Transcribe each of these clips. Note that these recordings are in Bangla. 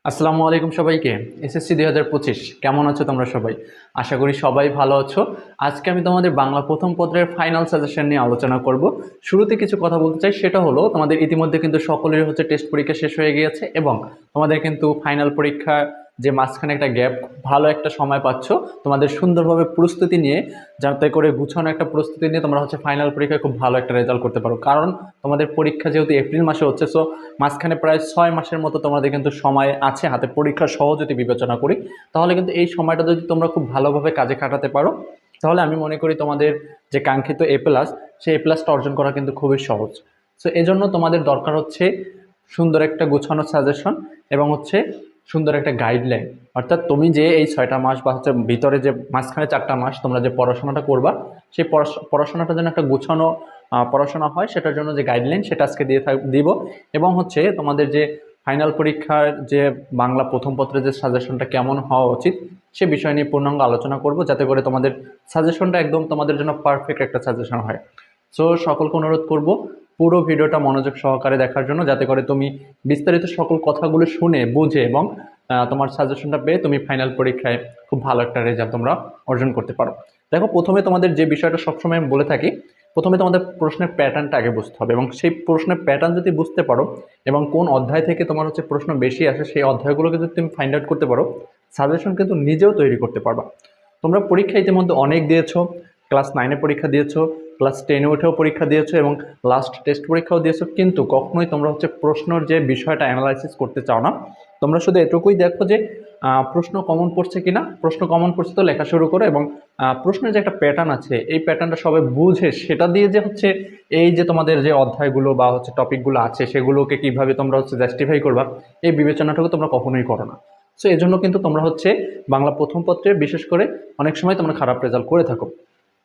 আসসালামু আলাইকুম সবাইকে। এসএসসি 2025 কেমন আছো তোমরা সবাই? আশা করি সবাই ভালো আছো। আজকে আমি তোমাদের বাংলা প্রথম পত্রের ফাইনাল সাজেশন নিয়ে আলোচনা করব। শুরুতে কিছু কথা বলতে চাই, সেটা হলো তোমাদের ইতিমধ্যে কিন্তু সকলেরই টেস্ট পরীক্ষা শেষ হয়ে গিয়েছে এবং তোমাদের কিন্তু ফাইনাল পরীক্ষা যে মাঝখানে একটা গ্যাপ, ভালো একটা সময় পাচ্ছ তোমাদের সুন্দরভাবে প্রস্তুতি নিয়ে, যাতে করে গুছানো একটা প্রস্তুতি নিয়ে তোমরা ফাইনাল পরীক্ষায় খুব ভালো একটা রেজাল্ট করতে পারো। কারণ তোমাদের পরীক্ষা যেহেতু এপ্রিল মাসে হচ্ছে, সো মাঝখানে প্রায় 6 মাসের মতো তোমাদের কিন্তু সময় আছে হাতে, পরীক্ষা সহ যদি বিবেচনা করি। তাহলে কিন্তু এই সময়টা যদি তোমরা খুব ভালোভাবে কাজে খাটাতে পারো, তাহলে আমি মনে করি তোমাদের যে কাঙ্ক্ষিত A+, সেই A+টা অর্জন করা কিন্তু খুবই সহজ। সো এজন্য তোমাদের দরকার হচ্ছে সুন্দর একটা গোছানো সাজেশন এবং সুন্দর একটা গাইডলাইন। অর্থাৎ তুমি যে এই 6টা মাস বা ভিতরে যে মাঝখানে 4টা মাস তোমরা যে পড়াশোনাটা করবা, সেই পড়াশোনাটা যেন একটা গোছানো পড়াশোনা হয়, সেটার জন্য যে গাইডলাইন সেটা আজকে দিব। এবং তোমাদের যে ফাইনাল পরীক্ষার যে বাংলা প্রথম পত্রের যে সাজেশনটা কেমন হওয়া উচিত, সে বিষয় নিয়ে পূর্ণাঙ্গ আলোচনা করব, যাতে করে তোমাদের সাজেশনটা একদম তোমাদের জন্য পারফেক্ট একটা সাজেশন হয়। সো সকলকে অনুরোধ করব পুরো ভিডিওটা মনোযোগ সহকারে দেখার জন্য, যাতে করে তুমি বিস্তারিত সকল কথাগুলো শুনে বুঝে এবং তোমার সাজেশনটা পেয়ে তুমি ফাইনাল পরীক্ষায় খুব ভালো একটা রেজাল্ট তোমরা অর্জন করতে পারো। দেখো, প্রথমে তোমাদের যে বিষয়টা সবসময় আমি বলে থাকি, প্রথমে তোমাদের প্রশ্নের প্যাটার্নটা আগে বুঝতে হবে এবং সেই প্রশ্নের প্যাটার্ন যদি বুঝতে পারো এবং কোন অধ্যায় থেকে তোমার প্রশ্ন বেশি আসে, সেই অধ্যায়গুলোকে যদি তুমি ফাইন্ড আউট করতে পারো, সাজেশন কিন্তু নিজেও তৈরি করতে পারবা। তোমরা পরীক্ষা ইতিমধ্যে অনেক দিয়েছো, ক্লাস 9-এ পরীক্ষা দিয়েছো, ক্লাস 10-এ উঠেও পরীক্ষা দিয়েছো এবং লাস্ট টেস্ট পরীক্ষাও দিয়েছো, কিন্তু কখনোই তোমরা প্রশ্নর যে বিষয়টা অ্যানালাইসিস করতে চাও না। তোমরা শুধু এটুকুই দেখো যে প্রশ্ন কমন পড়ছে কিনা, প্রশ্ন কমন পড়ছে তো লেখা শুরু করো এবং প্রশ্নের যে একটা প্যাটার্ন আছে, এই প্যাটার্নটা সবাই বুঝে সেটা দিয়ে যে এই যে তোমাদের যে অধ্যায়গুলো বা টপিকগুলো আছে, সেগুলোকে কিভাবে তোমরা জাস্টিফাই করবা, এই বিবেচনাটাকে তোমরা কখনোই করো না। সো এই জন্য কিন্তু তোমরা বাংলা প্রথম পত্রে বিশেষ করে অনেক সময় তোমরা খারাপ রেজাল্ট করে থাকো।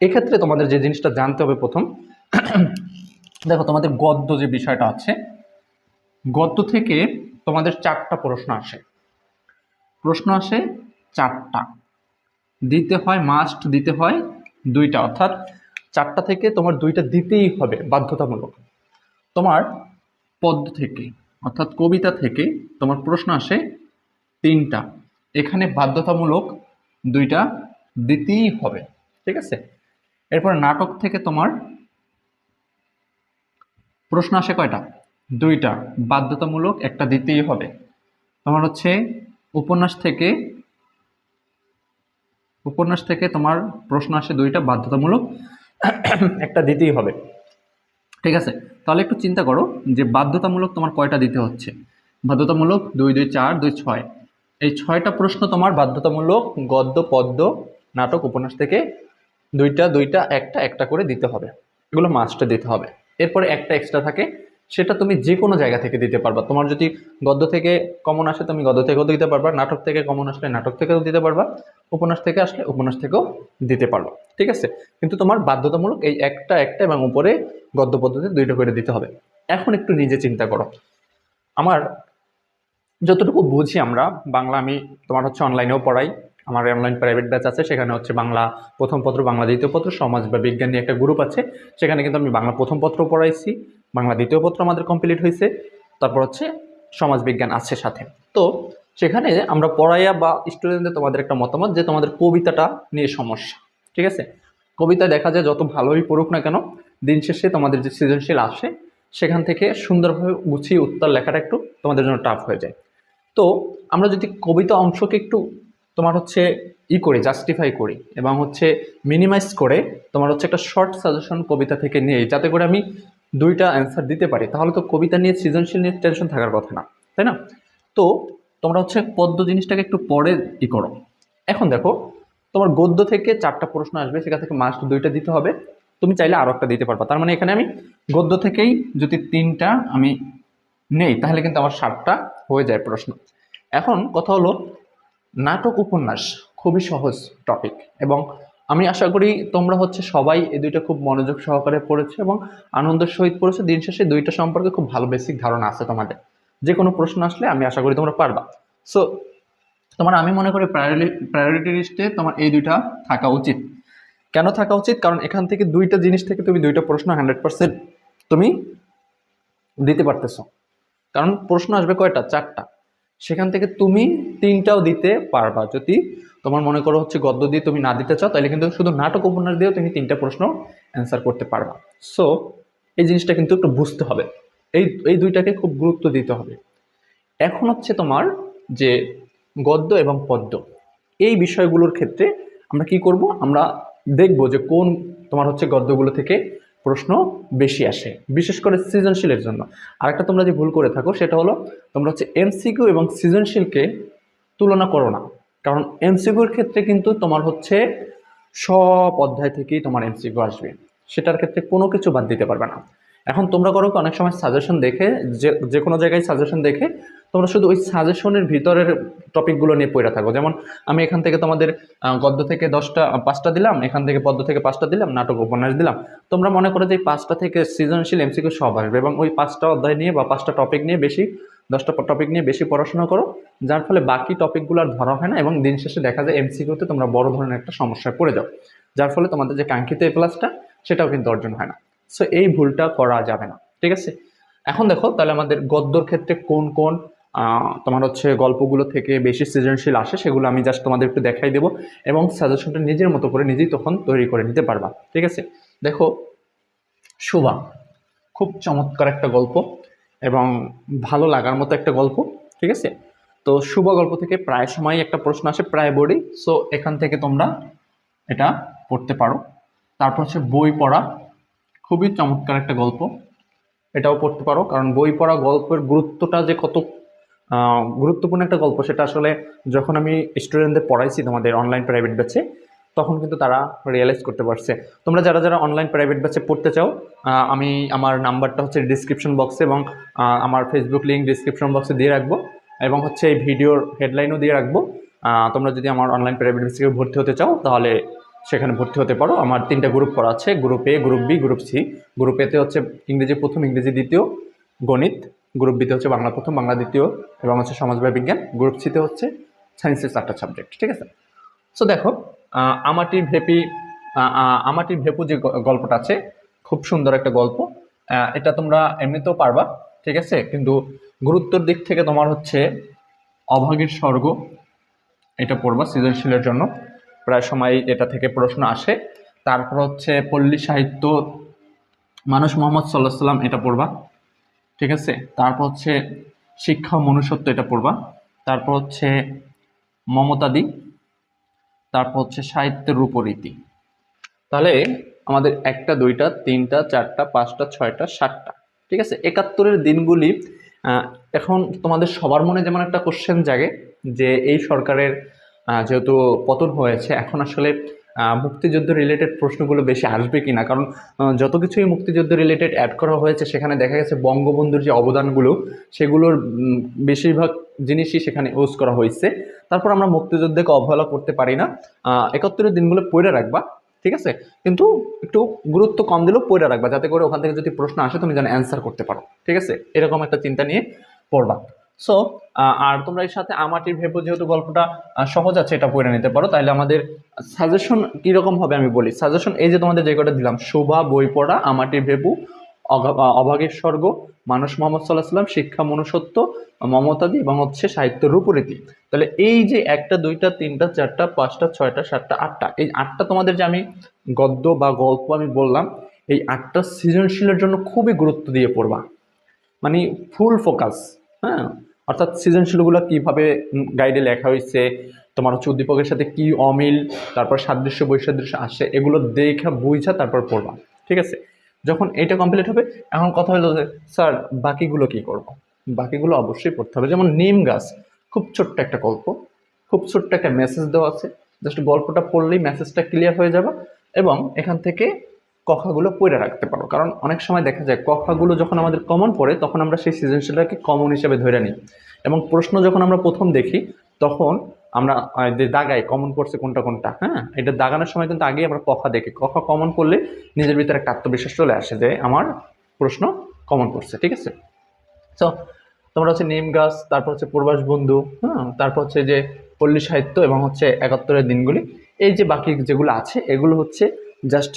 এক্ষেত্রে তোমাদের যে জিনিসটা জানতে হবে প্রথম, দেখো তোমাদের গদ্য যে বিষয়টা আছে, গদ্য থেকে তোমাদের 4টা প্রশ্ন আসে। প্রশ্ন আসে 4টা, দিতে হয়, মাস্ট দিতে হয় 2টা, অর্থাৎ 4টা থেকে তোমার 2টা দিতেই হবে বাধ্যতামূলক। তোমার পদ্য থেকে অর্থাৎ কবিতা থেকে তোমার প্রশ্ন আসে 3টা, এখানে বাধ্যতামূলক 2টা দিতেই হবে, ঠিক আছে। এরপর নাটক থেকে তোমার প্রশ্ন আসে কয়টা? 2টা, বাধ্যতামূলক একটা দিতেই হবে। তোমার উপন্যাস থেকে তোমার প্রশ্ন আসে 2টা, বাধ্যতামূলক একটা দিতেই হবে, ঠিক আছে। তাহলে একটু চিন্তা করো যে বাধ্যতামূলক তোমার কয়টা দিতে হচ্ছে। বাধ্যতামূলক 2 2 4 2 6, এই 6টা প্রশ্ন তোমার বাধ্যতামূলক গদ্য পদ্য নাটক উপন্যাস থেকে 2টা 2টা একটা একটা করে দিতে হবে, এগুলো মাস্টে দিতে হবে। এরপরে একটা এক্সট্রা থাকে, সেটা তুমি যে কোনো জায়গা থেকে দিতে পারবা। তোমার যদি গদ্য থেকে কমন আসে তুমি গদ্য থেকেও দিতে পারবা, নাটক থেকে কমন আসলে নাটক থেকেও দিতে পারবা, উপন্যাস থেকে আসলে উপন্যাস থেকেও দিতে পারবা, ঠিক আছে। কিন্তু তোমার বাধ্যতামূলক এই একটা একটা এবং উপরে গদ্য পদ্ধতি 2টা করে দিতে হবে। এখন একটু নিজে চিন্তা করো, আমার যতটুকু বুঝি আমরা বাংলা, আমি তোমার অনলাইনেও পড়াই, আমার অনলাইন প্রাইভেট ব্যাচ আছে, সেখানে বাংলা প্রথম পত্র, বাংলা দ্বিতীয় পত্র, সমাজ বা বিজ্ঞান নিয়ে একটা গ্রুপ আছে, সেখানে কিন্তু আমি বাংলা প্রথম পত্র পড়াইছি, বাংলা দ্বিতীয় পত্র আমাদের কমপ্লিট হয়েছে, তারপর সমাজ বিজ্ঞান আছে সাথে। তো সেখানে আমরা পড়াইয়া বা স্টুডেন্টদের তোমাদের একটা মতামত যে তোমাদের কবিতাটা নিয়ে সমস্যা, ঠিক আছে। কবিতা দেখা যায় যত ভালোই পড়ুক না কেন, দিন শেষে তোমাদের যে সৃজনশীল আসে, সেখান থেকে সুন্দরভাবে গুছিয়ে উত্তর লেখাটা একটু তোমাদের জন্য টাফ হয়ে যায়। তো আমরা যদি কবিতা অংশকে একটু তোমার করি, জাস্টিফাই করি এবং মিনিমাইজ করে তোমার একটা শর্ট সাজেশন কবিতা থেকে নিয়ে, যাতে করে আমি 2টা অ্যান্সার দিতে পারি, তাহলে তো কবিতা নিয়ে সৃজনশীল নিয়ে টেনশন থাকার কথা না, তাই না? তো তোমরা পদ্য জিনিসটাকে একটু পরে করো। এখন দেখো, তোমার গদ্য থেকে 4টা প্রশ্ন আসবে, সেখান থেকে মাস্ট 2টা দিতে হবে, তুমি চাইলে আরো একটা দিতে পারবা। তার মানে এখানে আমি গদ্য থেকেই যদি 3টা আমি নেই, তাহলে কিন্তু আমার 7টা হয়ে যায় প্রশ্ন। এখন কথা হলো, নাটক উপন্যাস খুবই সহজ টপিক এবং আমি আশা করি তোমরা সবাই এই 2টা খুব মনোযোগ সহকারে পড়েছো এবং আনন্দের সহিত পড়েছো। দিন শেষে 2টা সম্পর্কে খুব ভালো বেসিক ধারণা আছে তোমাদের, যে কোনো প্রশ্ন আসলে আমি আশা করি তোমরা পারবা। সো তোমার আমি মনে করি প্রায়োরিটি লিস্টে তোমার এই 2টা থাকা উচিত। কেন থাকা উচিত? কারণ এখান থেকে 2টা জিনিস থেকে তুমি 2টা প্রশ্ন 100% তুমি দিতে পারতেছো। কারণ প্রশ্ন আসবে কয়টা? 4টা। সেখান থেকে তুমি 3টাও দিতে পারবা। যদি তোমার মনে করো হচ্ছে গদ্য দিয়ে তুমি না দিতে চাও, তাহলে কিন্তু শুধু নাটক উপন্যাস দিয়েও তুমি 3টা প্রশ্ন অ্যান্সার করতে পারবা। সো এই জিনিসটা কিন্তু একটু বুঝতে হবে, এই এই দুইটাকে খুব গুরুত্ব দিতে হবে। এখন হচ্ছে তোমার যে গদ্য এবং পদ্য, এই বিষয়গুলোর ক্ষেত্রে আমরা কি করব, আমরা দেখব যে কোন তোমার হচ্ছে গদ্যগুলো থেকে প্রশ্ন বেশি আসে, বিশেষ করে সৃজনশীলের জন্য। আরেকটা তোমরা যে ভুল করে থাকো সেটা হলো তোমরা হচ্ছে এমসিকিউ এবং সৃজনশীলকে তুলনা করো না। কারণ এমসিকিউর ক্ষেত্রে কিন্তু তোমার হচ্ছে সব অধ্যায় থেকেই তোমার এমসিকিউ আসবে, সেটার ক্ষেত্রে কোনো কিছু বাদ দিতে পারবে না। এখন তোমরা করো কি, অনেক সময় সাজেশন দেখে, যে কোনো জায়গায় সাজেশন দেখে তোমরা শুধু ওই সাজেশনের ভিতরের টপিকগুলো নিয়ে পড়ে থাকো। যেমন আমি এখান থেকে তোমাদের গদ্য থেকে 5টা দিলাম, এখান থেকে পদ্য থেকে 5টা দিলাম, নাটক উপন্যাস দিলাম। তোমরা মনে করো যে এই 5টা থেকে সৃজনশীল এমসিকিউ সব আসবে, এবং ওই 5টা অধ্যায় নিয়ে বা 5টা টপিক নিয়ে বেশি, 10টা টপিক নিয়ে বেশি পড়াশোনা করো, যার ফলে বাকি টপিকগুলো আর ধরা হয় না, এবং দিন শেষে দেখা যায় এমসিকিউতে তোমরা বড় ধরনের একটা সমস্যায় পড়ে যাও, যার ফলে তোমাদের যে কাঙ্ক্ষিত এ প্লাসটা সেটাও কিন্তু অর্জন হয় না। সো এই ভুলটা করা যাবে না, ঠিক আছে? এখন দেখো তাহলে আমাদের গদ্যর ক্ষেত্রে কোন কোন তোমার হচ্ছে গল্পগুলো থেকে বেশি সৃজনশীল আসে, সেগুলো আমি জাস্ট তোমাদের একটু দেখাই দেবো, এবং সাজেশনটা নিজের মতো করে নিজেই তখন তৈরি করে নিতে পারবা, ঠিক আছে? দেখো, শোভা খুব চমৎকার একটা গল্প এবং ভালো লাগার মতো একটা গল্প, ঠিক আছে? তো শুভ গল্প থেকে প্রায় সময় একটা প্রশ্ন আসে, প্রায় বোর্ডে। সো এখান থেকে তোমরা এটা পড়তে পারো। তারপর হচ্ছে বই পড়া, খুবই চমৎকার একটা গল্প, এটাও পড়তে পারো। কারণ বই পড়া গল্পের গুরুত্বটা যে কত গুরুত্বপূর্ণ একটা গল্প, সেটা আসলে যখন আমি স্টুডেন্টদের পড়াইছি তোমাদের অনলাইন প্রাইভেট ব্যাচে, তখন কিন্তু তারা রিয়েলাইজ করতে পারছে। তোমরা যারা যারা অনলাইন প্রাইভেট ব্যাচে পড়তে চাও, আমি আমার নাম্বারটা হচ্ছে ডিসক্রিপশন বক্সে, এবং আমার ফেসবুক লিঙ্ক ডিসক্রিপশন বক্সে দিয়ে রাখবো, এবং হচ্ছে এই ভিডিওর হেডলাইনও দিয়ে রাখবো। তোমরা যদি আমার অনলাইন প্রাইভেট ব্যাচে ভর্তি হতে চাও, তাহলে সেখানে ভর্তি হতে পারো। আমার 3টা গ্রুপ করা আছে, group A, group B, group C. Group এতে হচ্ছে ইংরেজি প্রথম, ইংরেজি দ্বিতীয়, গণিত। গ্রুপ বিতে হচ্ছে বাংলা প্রথম, বাংলা দ্বিতীয়, এবং হচ্ছে সমাজবিজ্ঞান বিজ্ঞান। গ্রুপ সিতে হচ্ছে সায়েন্সের 4টা সাবজেক্ট, ঠিক আছে? সো দেখো, আমাটির ভেপি, আমাটির ভেপু যে গল্পটা আছে, খুব সুন্দর একটা গল্প। এটা তোমরা এমনিতেও পারবা, ঠিক আছে? কিন্তু গুরুত্বের দিক থেকে তোমার হচ্ছে অভাগীর স্বর্গ, এটা পড়বা সৃজনশীলের জন্য, প্রায় সময় এটা থেকে প্রশ্ন আসে। তারপর হচ্ছে পল্লী সাহিত্য, মানুষ মোহাম্মদ সাল্লাহ সাল্লাম, এটা পড়বা, ঠিক আছে? তারপর হচ্ছে শিক্ষা ও মনুষ্যত্ব, এটা পড়বা। তারপর হচ্ছে মমতাদি। তারপর হচ্ছে সাহিত্যের রূপরীতি। তাহলে আমাদের 1টা 2টা 3টা 4টা 5টা 6টা 7টা, ঠিক আছে? 71-এর দিনগুলি। এখন তোমাদের সবার মনে যেমন একটা কোশ্চেন জাগে যে এই সরকারের যেহেতু পতন হয়েছে, এখন আসলে মুক্তিযুদ্ধ রিলেটেড প্রশ্নগুলো বেশি আসবে কিনা। কারণ যত কিছুই মুক্তিযুদ্ধ রিলেটেড অ্যাড করা হয়েছে, সেখানে দেখা গেছে বঙ্গবন্ধুর যে অবদানগুলো, সেগুলোর বেশিরভাগ জিনিসই সেখানে ইউজ করা হয়েছে। তারপর আমরা মুক্তিযুদ্ধকে অবহেলা করতে পারি না। 71-এর দিনগুলো পড়ে রাখবা, ঠিক আছে? কিন্তু একটু গুরুত্ব কম দিলেও পড়ে রাখবা, যাতে করে ওখান থেকে যদি প্রশ্ন আসে তুমি যেন অ্যান্সার করতে পারো, ঠিক আছে? এরকম একটা চিন্তা নিয়ে পড়বা। সো আর তোমরা এর সাথে আমাটির ভেপু, যেহেতু গল্পটা সহজ আছে, এটা পড়ে নিতে পারো। তাহলে আমাদের সাজেশন কীরকম হবে আমি বলি। সাজেশন এই যে তোমাদের যে কটা দিলাম: শোভা, বই পড়া, আমাটির ভেপু, অভাগের স্বর্গ, মানুষ মোহাম্মদ সাল্লাহ সাল্লাম, শিক্ষা মনুষ্যত্ব, মমতাদি, এবং হচ্ছে সাহিত্যের রূপরীতি। তাহলে এই যে 1টা 2টা 3টা 4টা 5টা 6টা 7টা 8টা, এই 8টা তোমাদের যে আমি গদ্য বা গল্প আমি বললাম, এই 8টা সৃজনশীলের জন্য খুবই গুরুত্ব দিয়ে পড়বা, মানে ফুল ফোকাস। হ্যাঁ, অর্থাৎ সৃজনশীলগুলো কীভাবে গাইডে লেখা হয়েছে, তোমার হচ্ছে উদ্দীপকের সাথে কি অমিল, তারপর সাদৃশ্য বৈসাদৃশ্য আসে, এগুলো দেখা বুঝা তারপর পড়বা, ঠিক আছে? যখন এটা কমপ্লিট হবে, এখন কথা হলো যে স্যার বাকিগুলো কি করব? বাকিগুলো অবশ্যই পড়তে হবে। যেমন নিম গাছ, খুব ছোট্ট একটা গল্প, খুব ছোট্ট একটা মেসেজ দেওয়া আছে, জাস্ট গল্পটা পড়লেই মেসেজটা ক্লিয়ার হয়ে যাবে, এবং এখান থেকে কথাগুলো পড়ে রাখতে পারো। কারণ অনেক সময় দেখা যায় কথাগুলো যখন আমাদের কমন পড়ে, তখন আমরা সেই সৃজনশীলটাকে কমন হিসেবে ধরে নিই, এবং প্রশ্ন যখন আমরা প্রথম দেখি, তখন আমরা যে দাগাই কমন পড়ছে কোনটা কোনটা, হ্যাঁ, এটা দাগানোর সময় কিন্তু আগেই আমরা কথা দেখি, কথা কমন পড়লে নিজের ভিতরে একটা আত্মবিশ্বাস চলে আসে যে আমার প্রশ্ন কমন পড়ছে, ঠিক আছে? তো তোমরা হচ্ছে নিম গাছ, তারপর হচ্ছে প্রবাস বন্ধু, হ্যাঁ, তারপর হচ্ছে যে পল্লী সাহিত্য, এবং হচ্ছে 71-এর দিনগুলি, এই যে বাকি যেগুলো আছে, এগুলো হচ্ছে জাস্ট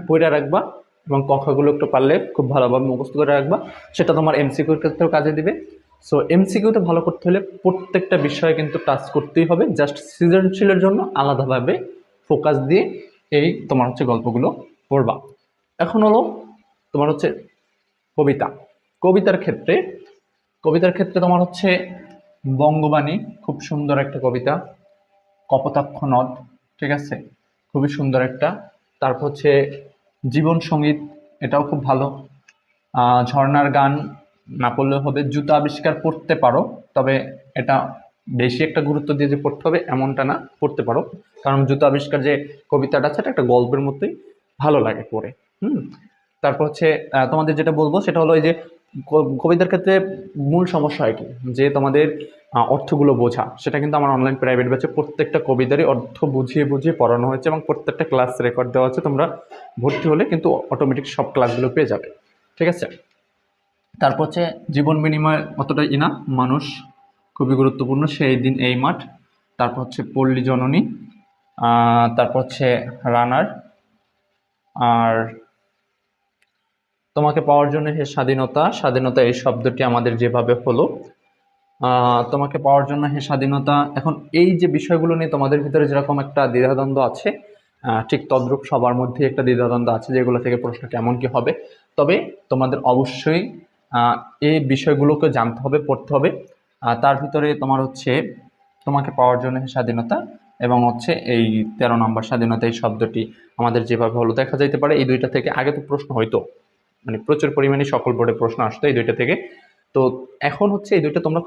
পড়ে রাখবা, এবং কথাগুলো একটু পারলে খুব ভালোভাবে মুখস্থ করে রাখবা। সেটা তোমার এমসিকিউর ক্ষেত্রেও কাজে দিবে। সো এমসিকিউতে ভালো করতে হলে প্রত্যেকটা বিষয়ে কিন্তু টাচ করতেই হবে, জাস্ট সৃজনশীলের জন্য আলাদাভাবে ফোকাস দিয়ে এই তোমার হচ্ছে গল্পগুলো পড়বা। এখন হলো তোমার হচ্ছে কবিতা। কবিতার ক্ষেত্রে কবিতার ক্ষেত্রে তোমার হচ্ছে বঙ্গবাণী, খুব সুন্দর একটা কবিতা। কপোতাক্ষ নদ, ঠিক আছে, খুবই সুন্দর একটা। তারপর হচ্ছে জীবন সঙ্গীত, এটাও খুব ভালো। ঝর্ণার গান না পড়লেও হবে। জুতা আবিষ্কার পড়তে পারো, তবে এটা বেশি একটা গুরুত্ব দিয়ে যে পড়তে হবে এমনটা না, পড়তে পারো। কারণ জুতা আবিষ্কার যে কবিতাটা আছে এটা একটা গল্পের মতোই ভালো লাগে পড়ে। তারপর হচ্ছে তোমাদের যেটা বলবো সেটা হলো এই যে কবিতার ক্ষেত্রে মূল সমস্যা হয় কি, যে তোমাদের অর্থগুলো বোঝা। সেটা কিন্তু আমার অনলাইন প্রাইভেট ব্যাচে প্রত্যেকটা কবিতারই অর্থ বুঝিয়ে বুঝিয়ে পড়ানো হয়েছে এবং প্রত্যেকটা ক্লাস রেকর্ড দেওয়া আছে। তোমরা ভর্তি হলে কিন্তু অটোমেটিক সব ক্লাসগুলো পেয়ে যাবে, ঠিক আছে। তারপর হচ্ছে জীবন বিনিময় অতটা ইনা, মানুষ খুবই গুরুত্বপূর্ণ, সেই দিন এই মাঠ। তারপর হচ্ছে পল্লী জননী, তারপর হচ্ছে রানার, আর তোমাকে পাওয়ার জন্য হে স্বাধীনতা। স্বাধীনতা এই শব্দটি আমাদের যেভাবে হলো, তোমাকে পাওয়ার জন্য হে স্বাধীনতা। এখন এই যে বিষয়গুলো নিয়ে তোমাদের ভিতরে যেরকম একটা দ্বিধাদ্বন্দ্ব আছে, ঠিক তদ্রূপ সবার মধ্যে একটা দ্বিধাদ্বন্দ্ব আছে যেগুলো থেকে প্রশ্ন কেমন কি হবে। তবে তোমাদের অবশ্যই এই বিষয়গুলোকে জানতে হবে, পড়তে হবে। তার ভিতরে তোমার হচ্ছে তোমাকে পাওয়ার জন্য হে স্বাধীনতা এবং হচ্ছে এই 13 নম্বর স্বাধীনতা এই শব্দটি আমাদের যেভাবে হলো দেখা যাইতে পারে। এই দুইটা থেকে আগে তো প্রশ্ন হয়তো, মানে প্রচুর পরিমাণে সকল বোর্ডে প্রশ্ন আসতো এই দুইটা থেকে। তো এখন হচ্ছে এই দুইটা তোমরা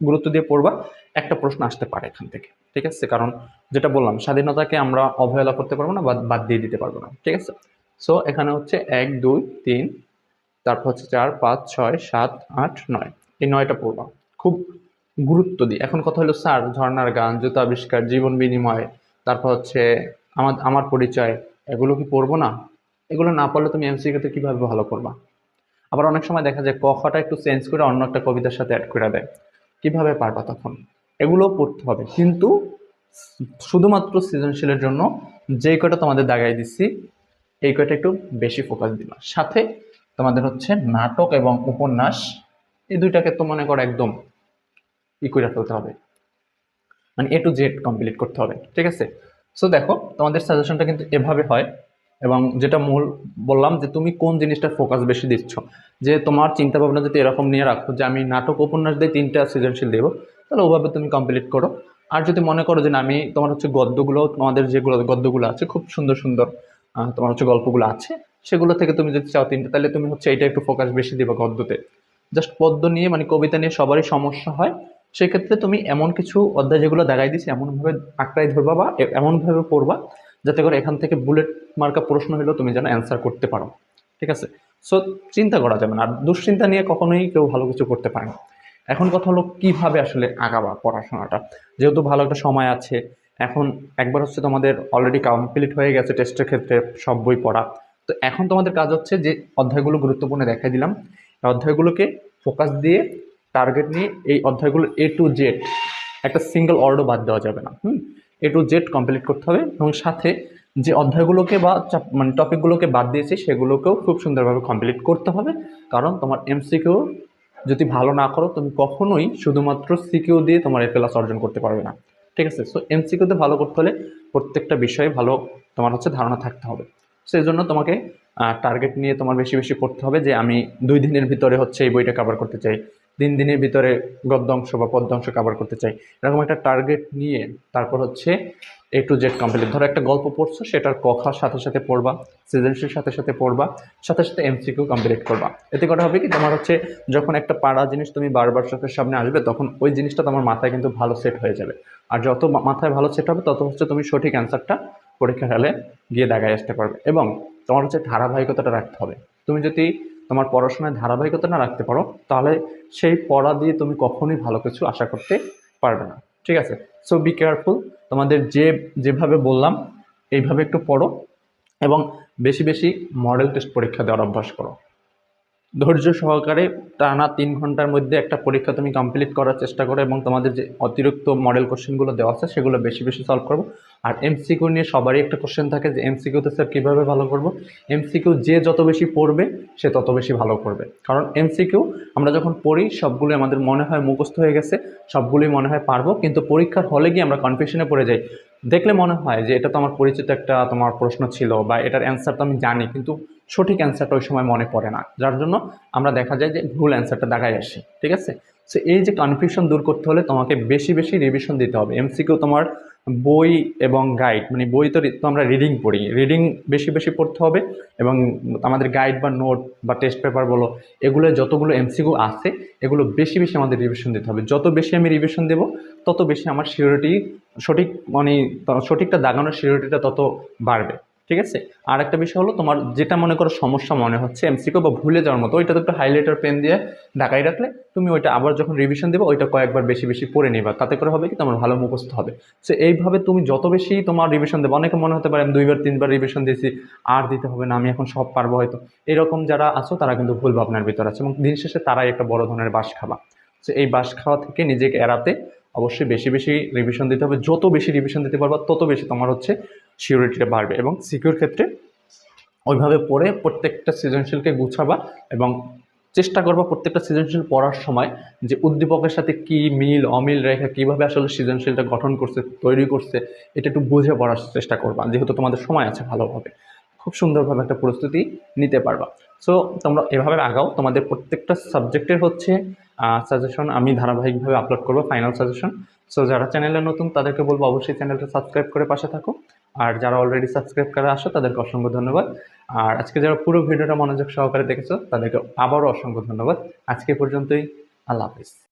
গুরুত্ব দিয়ে পড়বা, একটা প্রশ্ন আসতে পারে এখান থেকে, ঠিক আছে। কারণ যেটা বললাম, স্বাধীনতাকে আমরা অবহেলা করতে পারবো না বা বাদ দিয়ে দিতে পারবো না, ঠিক আছে। সো এখানে হচ্ছে 1 2 3, তারপর হচ্ছে 4 5 6 7 8 9, এই 9টা পড়বা খুব গুরুত্ব দিই। এখন কথা হলো স্যার ঝর্ণার গান, জুতা আবিষ্কার, জীবন বিনিময়, তারপর হচ্ছে আমার আমার পরিচয়, এগুলো কি পড়বো না? এগুলো না পড়লে তুমি এমসিকিউতে কিভাবে ভালো করবা? আবার অনেক সময় দেখা যায় ক খটা একটু চেঞ্জ করে অন্য একটা কবিতার সাথে অ্যাড করে দেয়, কিভাবে পারবা তখন? এগুলোও পড়তে হবে, কিন্তু শুধুমাত্র সৃজনশীলের জন্য যেই কয়টা তোমাদের দাগাই দিচ্ছি এই কয়টা একটু বেশি ফোকাস দিবা। সাথে তোমাদের হচ্ছে নাটক এবং উপন্যাস, এই দুইটাকে তো মনে করো একদম ই করে ফেলতে হবে, মানে A to Z কমপ্লিট করতে হবে, ঠিক আছে। সো দেখো তোমাদের সাজেশনটা কিন্তু এভাবে হয়। এবং যেটা মূল বললাম যে তুমি কোন জিনিসটার ফোকাস বেশি দিচ্ছ, যে তোমার চিন্তা ভাবনা যদি এরকম নিয়ে রাখো যে আমি নাটক উপন্যাস দিয়ে 3টা সৃজনশীল দেবো, তাহলে ওভাবে তুমি কমপ্লিট করো। আর যদি মনে করো যে না, আমি তোমার হচ্ছে গদ্যগুলো, তোমাদের যেগুলো গদ্যগুলো আছে খুব সুন্দর সুন্দর তোমার হচ্ছে গল্পগুলো আছে, সেগুলো থেকে তুমি যদি চাও 3টা, তাহলে তুমি হচ্ছে এইটা একটু ফোকাস বেশি দিবা গদ্যতে। জাস্ট পদ্য নিয়ে মানে কবিতা নিয়ে সবারই সমস্যা হয়, সেক্ষেত্রে তুমি এমন কিছু অধ্যায় যেগুলো দেখাই দিচ্ছি এমনভাবে আঁকড়াই ধরবা বা এমনভাবে পড়বা যাতে করে এখান থেকে বুলেট মার্কা প্রশ্ন হলেও তুমি যেন অ্যান্সার করতে পারো, ঠিক আছে। সো চিন্তা করা যাবে না, আর দুশ্চিন্তা নিয়ে কখনোই কেউ ভালো কিছু করতে পারে না। এখন কথা হলো কিভাবে আসলে আগাবা পড়াশোনাটা, যেহেতু ভালো একটা সময় আছে। এখন একবার হচ্ছে তোমাদের অলরেডি কমপ্লিট হয়ে গেছে টেস্টের ক্ষেত্রে সব বই পড়া। তো এখন তোমাদের কাজ হচ্ছে যে অধ্যায়গুলো গুরুত্বপূর্ণ দেখাই দিলাম, এই অধ্যায়গুলোকে ফোকাস দিয়ে টার্গেট নিয়ে এই অধ্যায়গুলো A to Z, একটা সিঙ্গেল ওয়ার্ডও বাদ দেওয়া যাবে না। A to Z কমপ্লিট করতে হবে এবং সাথে যে অধ্যায়গুলোকে বা মানে টপিকগুলোকে বাদ দিয়েছি সেগুলোকেও খুব সুন্দরভাবে কমপ্লিট করতে হবে। কারণ তোমার এমসিকিউ যদি ভালো না করো তুমি কখনোই শুধুমাত্র সিকিউ দিয়ে তোমার A+ অর্জন করতে পারবে না, ঠিক আছে। সো এমসিকিউতে ভালো করতে হলে প্রত্যেকটা বিষয়ে ভালো তোমার হচ্ছে ধারণা থাকতে হবে। সেই জন্য তোমাকে টার্গেট নিয়ে তোমার বেশি বেশি পড়তে হবে, যে আমি 2 দিনের ভিতরে হচ্ছে এই বইটা কভার করতে চাই, 3 দিনের ভিতরে গদ্যাংশ বা পদ্যাংশ কভার করতে চাই, এরকম একটা টার্গেট নিয়ে তারপর হচ্ছে A to Z কমপ্লিট। ধরো একটা গল্প পড়ছো, সেটার কথার সাথে সাথে পড়বা, সৃজনশীল সাথে সাথে পড়বা, সাথে সাথে এমসিকিউ কমপ্লিট করবা। এতে করে হবে কি, তোমার হচ্ছে যখন একটা পাড়া জিনিস তুমি বারবার চোখের সামনে আসবে তখন ওই জিনিসটা তোমার মাথায় কিন্তু ভালো সেট হয়ে যাবে। আর যত মাথায় ভালো সেট হবে তত হচ্ছে তুমি সঠিক অ্যান্সারটা পরীক্ষার হলে গিয়ে দাগায় আসতে পারবে। এবং তোমার হচ্ছে ধারাবাহিকতাটা রাখতে হবে। তুমি যদি তোমার পড়াশোনায় ধারাবাহিকতা না রাখতে পারো তাহলে সেই পড়া দিয়ে তুমি কখনোই ভালো কিছু আশা করতে পারবে না, ঠিক আছে। সো বি কেয়ারফুল, তোমাদের যেভাবে বললাম এইভাবে একটু পড়ো এবং বেশি বেশি মডেল টেস্ট পরীক্ষা দেওয়ার অভ্যাস করো। ধৈর্য সহকারে টানা 3 ঘন্টার মধ্যে একটা পরীক্ষা তুমি কমপ্লিট করার চেষ্টা করো এবং তোমাদের যে অতিরিক্ত মডেল কোশ্চেনগুলো দেওয়া আছে সেগুলো বেশি বেশি সলভ করবো। আর এমসিকিউ নিয়ে সবারই একটা কোশ্চেন থাকে যে এমসিকিউতে স্যার কীভাবে ভালো করব। এমসিকিউ যে যত বেশি পড়বে সে তত বেশি ভালো করবে, কারণ এমসিকিউ আমরা যখন পড়ি সবগুলো আমাদের মনে হয় মুখস্থ হয়ে গেছে, সবগুলোই মনে হয় পারবো, কিন্তু পরীক্ষার হলে গিয়ে আমরা কনফিউশনে পড়ে যাই। দেখলে মনে হয় যে এটা তো আমার পরিচিত একটা তোমার প্রশ্ন ছিল বা এটার অ্যান্সার তো আমি জানি, কিন্তু সঠিক অ্যান্সারটা ওই সময় মনে পড়ে না, যার জন্য আমরা দেখা যায় যে ভুল অ্যান্সারটা দেখাই আসি। ঠিক আছে, সো এই যে কনফিউশন দূর করতে হলে তোমাকে বেশি বেশি রিভিশন দিতে হবে। এমসিকিউ তোমার বই এবং গাইড, মানে বই তো আমরা রিডিং পড়ি, রিডিং বেশি বেশি পড়তে হবে, এবং আমাদের গাইড বা নোট বা টেস্ট পেপার বলো, এগুলো যতগুলো এমসিকিউ আছে এগুলো বেশি বেশি আমাদের রিভিশন দিতে হবে। যত বেশি আমি রিভিশন দেবো তত বেশি আমার সিওরিটি সঠিক, মানে সঠিকটা দাগানোর সিওরিটিটা তত বাড়বে। ঠিক আছে, আর একটা বিষয় হলো তোমার যেটা মনে করো সমস্যা মনে হচ্ছে এমসিকিউ বা ভুলে যাওয়ার মতো, ওইটা তো একটু হাইলাইটার পেন দিয়ে ঢাকাই রাখলে তুমি ওইটা আবার যখন রিভিশন দেবো ওইটা কয়েকবার বেশি বেশি পড়ে নিবা, তাতে করে হবে কি তোমার ভালো মুখস্থ হবে। সো এইভাবে তুমি যত বেশি তোমার রিভিশন দেবো, অনেকে মনে হতে পারে আমি 2বার 3বার রিভিশন দিয়েছি আর দিতে হবে না, আমি এখন সব পারবো হয়তো, এরকম যারা আছো তারা কিন্তু ভুল ভাবনার ভিতর আছে, এবং দিন শেষে তারাই একটা বড় ধরনের বাস খাবা। সো এই বাস খাওয়া থেকে নিজেকে এড়াতে অবশ্যই বেশি বেশি রিভিশন দিতে হবে। যত বেশি রিভিশন দিতে পারবা তত বেশি তোমার হচ্ছে সিকিউরিটিটা বাড়বে, এবং সিকিউর ক্ষেত্রে ওইভাবে পড়ে প্রত্যেকটা সৃজনশীলকে গুছাবা, এবং চেষ্টা করবা প্রত্যেকটা সৃজনশীল পড়ার সময় যে উদ্দীপকের সাথে কি মিল অমিল রেখা কীভাবে আসলে সৃজনশীলটা গঠন করছে তৈরি করছে এটা একটু বুঝে পড়ার চেষ্টা করবা, যেহেতু তোমাদের সময় আছে ভালোভাবে খুব সুন্দরভাবে একটা প্রস্তুতি নিতে পারবা। সো তোমরা এভাবে আগাও, তোমাদের প্রত্যেকটা সাবজেক্টের হচ্ছে সাজেশন আমি ধারাবাহিকভাবে আপলোড করবো, ফাইনাল সাজেশন। সো যারা চ্যানেলে নতুন তাদেরকে বলবো অবশ্যই চ্যানেলটা সাবস্ক্রাইব করে পাশে থাকো, আর যারা অলরেডি সাবস্ক্রাইব করে আসো তাদেরকে অসংখ্য ধন্যবাদ। আর আজকে যারা পুরো ভিডিওটা মনোযোগ সহকারে দেখেছো তাদেরকে আবারও অসংখ্য ধন্যবাদ। আজকে পর্যন্তই, আল্লাহ হাফিজ।